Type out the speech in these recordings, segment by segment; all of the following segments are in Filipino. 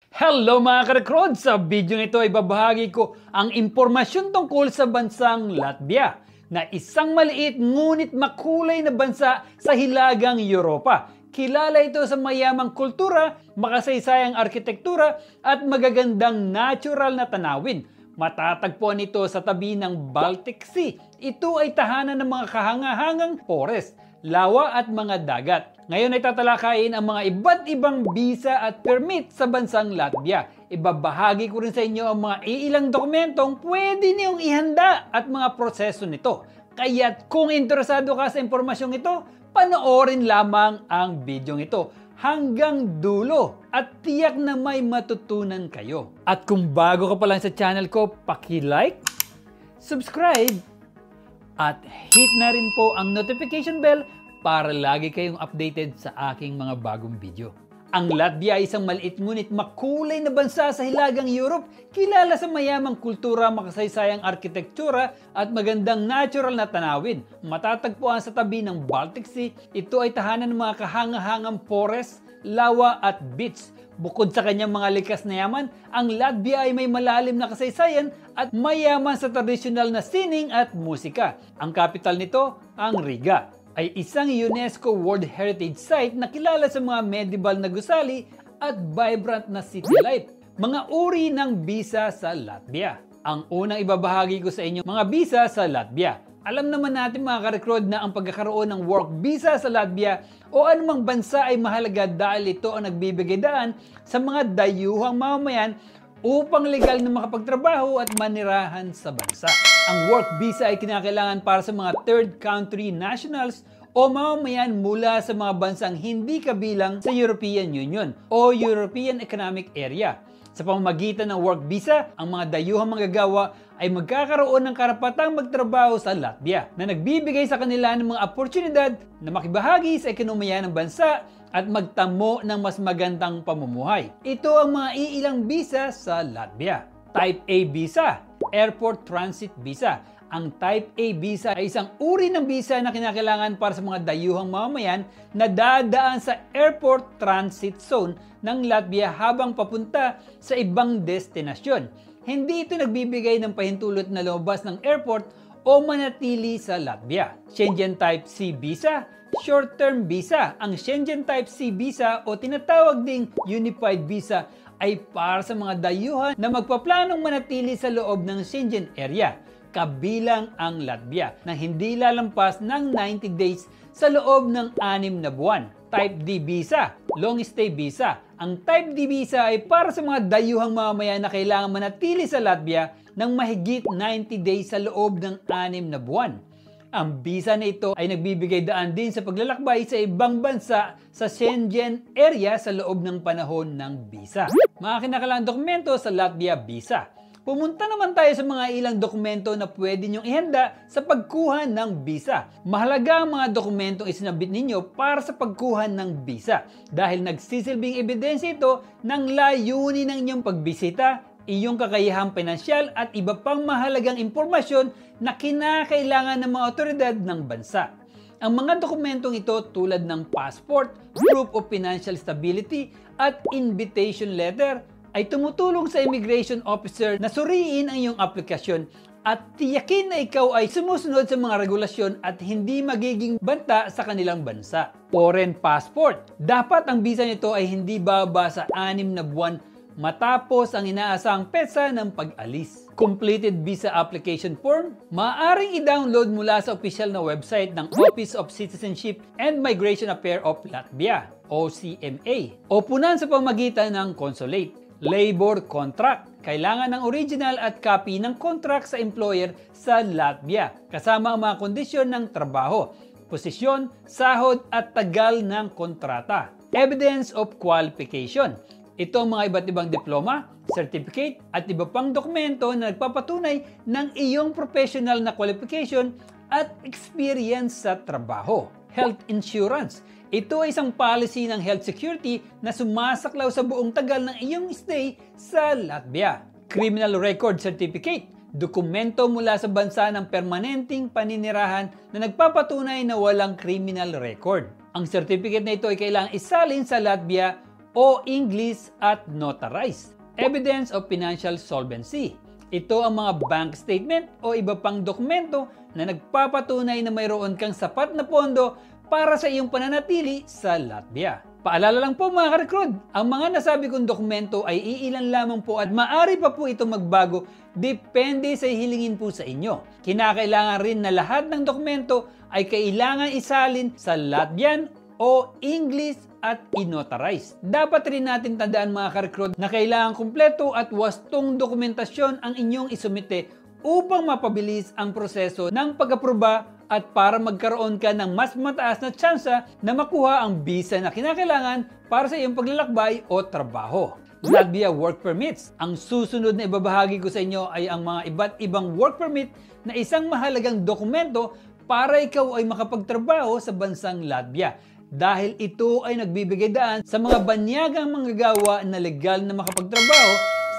Hello mga karekrod! Sa video nito ay babahagi ko ang impormasyon tungkol sa bansang Latvia na isang maliit ngunit makulay na bansa sa hilagang Europa. Kilala ito sa mayamang kultura, makasaysayang arkitektura at magagandang natural na tanawin. Matatagpuan ito sa tabi ng Baltic Sea. Ito ay tahanan ng mga kahangahangang forest, lawa at mga dagat. Ngayon ay tatalakayin ang mga iba't ibang bisa at permit sa bansang Latvia. Ibabahagi ko rin sa inyo ang mga iilang dokumentong pwede niyong ihanda at mga proseso nito. Kaya't kung interesado ka sa impormasyong ito, panoorin lamang ang video ito hanggang dulo at tiyak na may matutunan kayo. At kung bago ka pa lang sa channel ko, paki-like, subscribe, at hit na rin po ang notification bell para lagi kayong updated sa aking mga bagong video. Ang Latvia ay isang maliit ngunit makulay na bansa sa hilagang Europe, kilala sa mayamang kultura, makasaysayang arkitektura at magandang natural na tanawin. Matatagpuan sa tabi ng Baltic Sea, ito ay tahanan ng mga kahangahangang forest, lawa at beach. Bukod sa kanyang mga likas na yaman, ang Latvia ay may malalim na kasaysayan at mayaman sa tradisyonal na sining at musika. Ang kapital nito, ang Riga, ay isang UNESCO World Heritage Site na kilala sa mga medieval na gusali at vibrant na city life. Mga uri ng bisa sa Latvia. Ang unang ibabahagi ko sa inyo mga bisa sa Latvia. Alam naman natin mga karekrod na ang pagkakaroon ng work visa sa Latvia o anumang bansa ay mahalaga dahil ito ang nagbibigay daan sa mga dayuhang mamamayan upang legal na makapagtrabaho at manirahan sa bansa. Ang work visa ay kinakailangan para sa mga third country nationals o mamamayan mula sa mga bansang hindi kabilang sa European Union o European Economic Area. Sa pamamagitan ng work visa, ang mga dayuhang manggagawa ay magkakaroon ng karapatang magtrabaho sa Latvia na nagbibigay sa kanila ng mga oportunidad na makibahagi sa ekonomiya ng bansa at magtamo ng mas magandang pamumuhay. Ito ang mga iilang bisa sa Latvia. Type A visa, Airport Transit Visa. Ang Type A visa ay isang uri ng visa na kinakailangan para sa mga dayuhang mamamayan na dadaan sa Airport Transit Zone ng Latvia habang papunta sa ibang destinasyon. Hindi ito nagbibigay ng pahintulot na lumabas ng airport o manatili sa Latvia. Schengen Type C Visa, Short-Term Visa. Ang Schengen Type C Visa o tinatawag ding Unified Visa ay para sa mga dayuhan na magpaplanong manatili sa loob ng Schengen area, kabilang ang Latvia, na hindi lalampas ng 90 days sa loob ng 6 na buwan. Type D Visa, Long Stay Visa. Ang Type D Visa ay para sa mga dayuhang mamamayan na kailangan manatili sa Latvia ng mahigit 90 days sa loob ng 6 na buwan. Ang visa na ito ay nagbibigay daan din sa paglalakbay sa ibang bansa sa Schengen area sa loob ng panahon ng visa. Mga kinakailangang dokumento sa Latvia Visa. Pumunta naman tayo sa mga ilang dokumento na pwede nyong ihanda sa pagkuha ng visa. Mahalaga ang mga dokumentong isinabit ninyo para sa pagkuha ng visa dahil nagsisilbing ebidensya ito ng layunin ng inyong pagbisita, iyong kakayahang pinansyal at iba pang mahalagang impormasyon na kinakailangan ng mga otoridad ng bansa. Ang mga dokumentong ito tulad ng passport, proof of financial stability at invitation letter ay tumutulong sa immigration officer na suriin ang iyong aplikasyon at tiyakin na ikaw ay sumusunod sa mga regulasyon at hindi magiging banta sa kanilang bansa. Foreign passport. Dapat ang visa nito ay hindi bababa sa 6 na buwan matapos ang inaasahang petsa ng pag-alis. Completed visa application form, maaaring i-download mula sa opisyal na website ng Office of Citizenship and Migration Affairs of Latvia, OCMA, o punan sa pamagitan ng consulate. Labor contract. Kailangan ng original at copy ng contract sa employer sa Latvia, kasama ang mga kondisyon ng trabaho, posisyon, sahod at tagal ng kontrata. Evidence of qualification. Ito ang mga iba't ibang diploma, certificate at iba pang dokumento na nagpapatunay ng iyong professional na qualification at experience sa trabaho. Health insurance. Ito ay isang policy ng health security na sumasaklaw sa buong tagal ng iyong stay sa Latvia. Criminal record certificate. Dokumento mula sa bansa ng permanenteng paninirahan na nagpapatunay na walang criminal record. Ang certificate na ito ay kailangang isalin sa Latvia o English at notarized. Evidence of financial solvency. Ito ang mga bank statement o iba pang dokumento na nagpapatunay na mayroon kang sapat na pondo para sa iyong pananatili sa Latvia. Paalala lang po mga ka-recruit, ang mga nasabi kong dokumento ay iilan lamang po at maaari pa po ito magbago depende sa hilingin po sa inyo. Kinakailangan rin na lahat ng dokumento ay kailangan isalin sa Latvian o English at inotarized. Dapat rin natin tandaan mga ka-recruit na kailangan kumpleto at wastong dokumentasyon ang inyong isumite upang mapabilis ang proseso ng pag-aproba at para magkaroon ka ng mas mataas na tsansa na makuha ang visa na kinakailangan para sa iyong paglalakbay o trabaho. Latvia Work Permits. Ang susunod na ibabahagi ko sa inyo ay ang mga iba't ibang work permit na isang mahalagang dokumento para ikaw ay makapagtrabaho sa bansang Latvia. Dahil ito ay nagbibigay daan sa mga banyagang manggagawa na legal na makapagtrabaho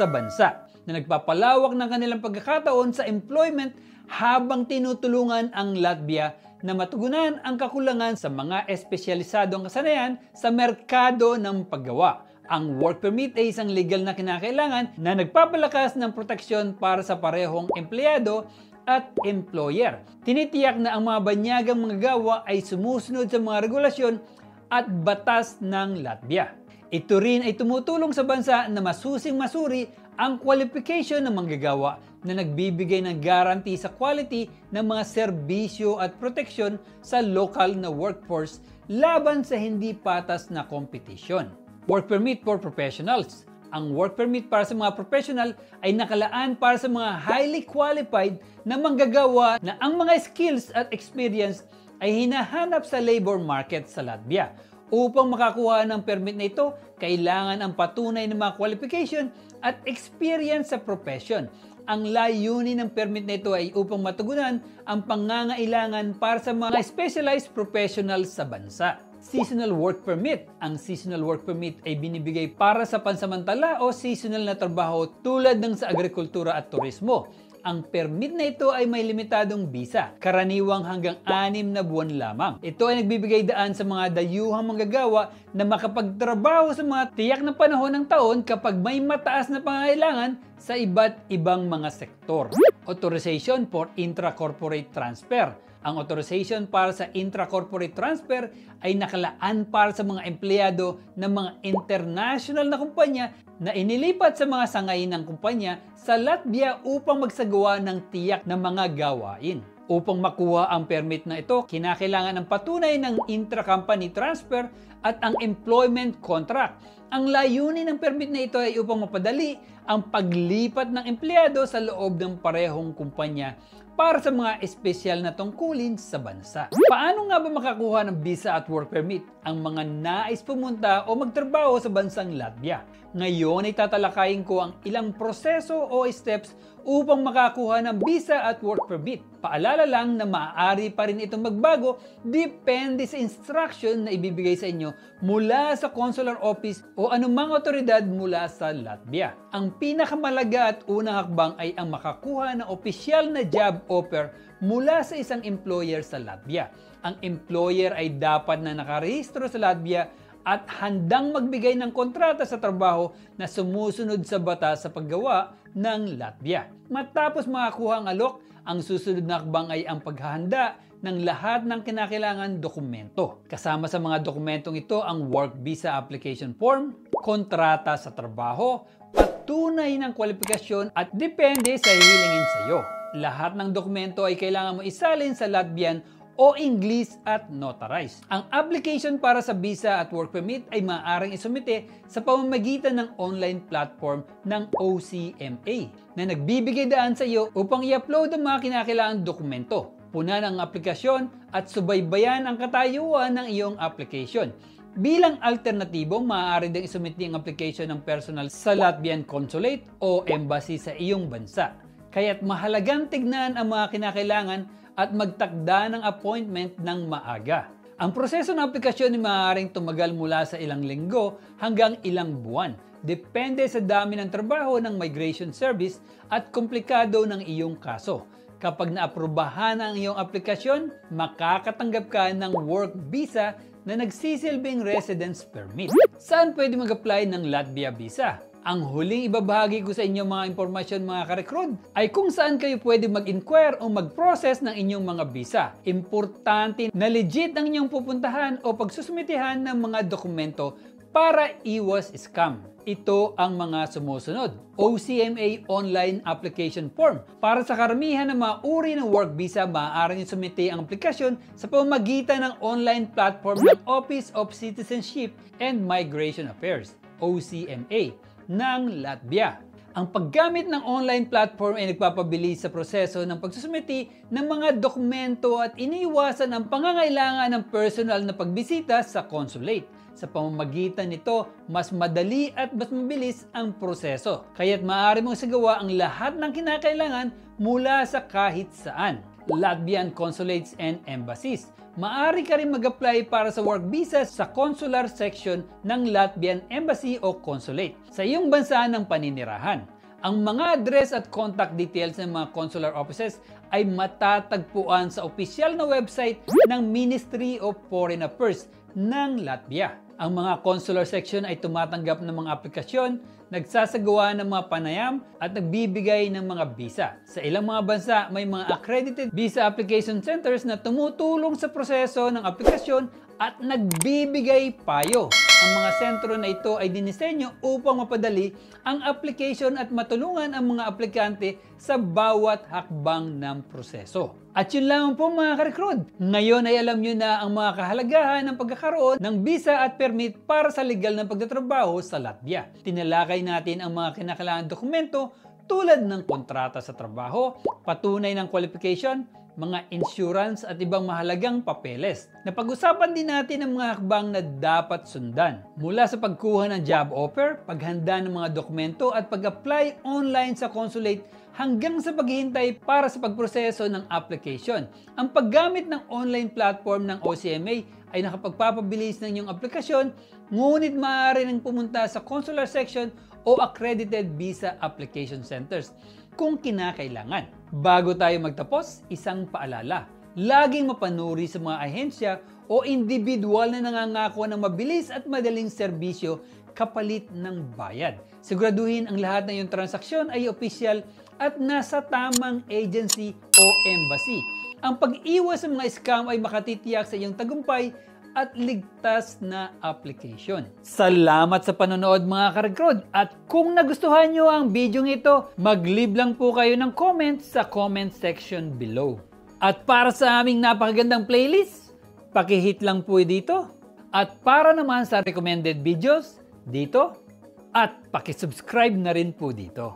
sa bansa, na nagpapalawak ng kanilang pagkakataon sa employment habang tinutulungan ang Latvia na matugunan ang kakulangan sa mga espesyalisadong kasanayan sa merkado ng paggawa. Ang work permit ay isang legal na kinakailangan na nagpapalakas ng proteksyon para sa parehong empleyado at employer. Tinitiyak na ang mga banyagang manggagawa ay sumusunod sa mga regulasyon at batas ng Latvia. Ito rin ay tumutulong sa bansa na masusing masuri ang qualification ng manggagawa na nagbibigay ng guarantee sa quality ng mga serbisyo at proteksyon sa local na workforce laban sa hindi patas na kompetisyon. Work permit for professionals. Ang work permit para sa mga professional ay nakalaan para sa mga highly qualified na manggagawa na ang mga skills at experience ay hinahanap sa labor market sa Latvia. Upang makakuha ng permit na ito, kailangan ang patunay ng mga qualification at experience sa profession. Ang layunin ng permit na ito ay upang matugunan ang pangangailangan para sa mga specialized professionals sa bansa. Seasonal work permit. Ang seasonal work permit ay binibigay para sa pansamantala o seasonal na trabaho tulad ng sa agrikultura at turismo. Ang permit na ito ay may limitadong visa, karaniwang hanggang 6 na buwan lamang. Ito ay nagbibigay daan sa mga dayuhang manggagawa na makapagtrabaho sa mga tiyak na panahon ng taon kapag may mataas na pangangailangan sa iba't ibang mga sektor. Authorization for intra-corporate transfer. Ang authorization para sa intra-corporate transfer ay nakalaan para sa mga empleyado ng mga international na kumpanya na inilipat sa mga sangayin ng kumpanya sa Latvia upang magsagawa ng tiyak na mga gawain. Upang makuha ang permit na ito, kinakailangan ng patunay ng intra-company transfer at ang employment contract. Ang layunin ng permit na ito ay upang mapadali ang paglipat ng empleyado sa loob ng parehong kumpanya para sa mga espesyal na tungkulin sa bansa. Paano nga ba makakuha ng visa at work permit ang mga nais pumunta o magtrabaho sa bansang Latvia? Ngayon ay tatalakayin ko ang ilang proseso o steps upang makakuha ng visa at work permit. Paalala lang na maaari pa rin itong magbago depende sa instruction na ibibigay sa inyo mula sa consular office o anumang otoridad mula sa Latvia. Ang pinakamalaga at unang hakbang ay ang makakuha ng opisyal na job offer mula sa isang employer sa Latvia. Ang employer ay dapat na nakarehistro sa Latvia at handang magbigay ng kontrata sa trabaho na sumusunod sa batas sa paggawa ng Latvia. Matapos makakuha ang alok, ang susunod na hakbang ay ang paghahanda ng lahat ng kinakailangan dokumento. Kasama sa mga dokumentong ito ang work visa application form, kontrata sa trabaho, patunay ng kwalifikasyon at depende sa hihilingin sa iyo. Lahat ng dokumento ay kailangan mo isalin sa Latvian o English at notarized. Ang application para sa visa at work permit ay maaaring isumite sa pamamagitan ng online platform ng OCMA na nagbibigay daan sa iyo upang i-upload ang mga kinakailangang dokumento. Punan ang aplikasyon at subaybayan ang katayuan ng iyong application. Bilang alternatibo, maaari din isumite ang application ng personal sa Latvian Consulate o Embassy sa iyong bansa. Kaya't mahalagang tignan ang mga kinakailangan at magtakda ng appointment ng maaga. Ang proseso ng aplikasyon ay maaaring tumagal mula sa ilang linggo hanggang ilang buwan. Depende sa dami ng trabaho ng migration service at komplikado ng iyong kaso. Kapag naaprubahan ang iyong aplikasyon, makakatanggap ka ng work visa na nagsisilbing residence permit. Saan pwede mag-apply ng Latvia visa? Ang huling ibabahagi ko sa inyo mga impormasyon mga ka-recruit ay kung saan kayo pwede mag-inquire o mag-process ng inyong mga visa. Importante na legit ang inyong pupuntahan o pagsusumitihan ng mga dokumento para iwas scam. Ito ang mga sumusunod. OCMA Online Application Form. Para sa karamihan ng mga uri ng work visa, maaari nyo sumiti ang aplikasyon sa pamamagitan ng online platform ng Office of Citizenship and Migration Affairs, OCMA, ng Latvia. Ang paggamit ng online platform ay nagpapabilis sa proseso ng pagsusumiti ng mga dokumento at iniiwasan ang pangangailangan ng personal na pagbisita sa consulate. Sa pamamagitan nito, mas madali at mas mabilis ang proseso. Kaya't maaari mong sagawa ang lahat ng kinakailangan mula sa kahit saan. Latvian Consulates and Embassies. Maaari ka rin mag-apply para sa work visa sa consular section ng Latvian Embassy o Consulate sa iyong bansa ng paninirahan. Ang mga address at contact details ng mga consular offices ay matatagpuan sa opisyal na website ng Ministry of Foreign Affairs ng Latvia. Ang mga consular section ay tumatanggap ng mga aplikasyon, nagsasagawa ng mga panayam at nagbibigay ng mga visa. Sa ilang mga bansa, may mga accredited visa application centers na tumutulong sa proseso ng aplikasyon at nagbibigay payo. Ang mga sentro na ito ay dinisenyo upang mapadali ang application at matulungan ang mga aplikante sa bawat hakbang ng proseso. At yun lang po mga ka-recruit. Ngayon ay alam nyo na ang mga kahalagahan ng pagkakaroon ng visa at permit para sa legal na pagtatrabaho sa Latvia. Tinalakay natin ang mga kinakailangan dokumento tulad ng kontrata sa trabaho, patunay ng qualification, mga insurance at ibang mahalagang papeles. Napag-usapan din natin ang mga hakbang na dapat sundan. Mula sa pagkuha ng job offer, paghanda ng mga dokumento at pag-apply online sa consulate hanggang sa paghihintay para sa pagproseso ng application. Ang paggamit ng online platform ng OCMA ay nakapagpapabilis ng iyong aplikasyon, ngunit maaari nang pumunta sa consular section o accredited visa application centers kung kinakailangan. Bago tayo magtapos, isang paalala. Laging mapanuri sa mga ahensya o individual na nangangako ng mabilis at madaling serbisyo kapalit ng bayad. Siguraduhin ang lahat ng iyong transaksyon ay opisyal at nasa tamang agency o embassy. Ang pag-iwas sa mga scam ay makatitiyak sa iyong tagumpay at ligtas na application. Salamat sa panonood mga ka-recruit, at kung nagustuhan nyo ang video ito, mag-leave lang po kayo ng comment sa comment section below. At para sa aming napakagandang playlist, paki-hit lang po dito. At para naman sa recommended videos, dito. At paki-subscribe na rin po dito.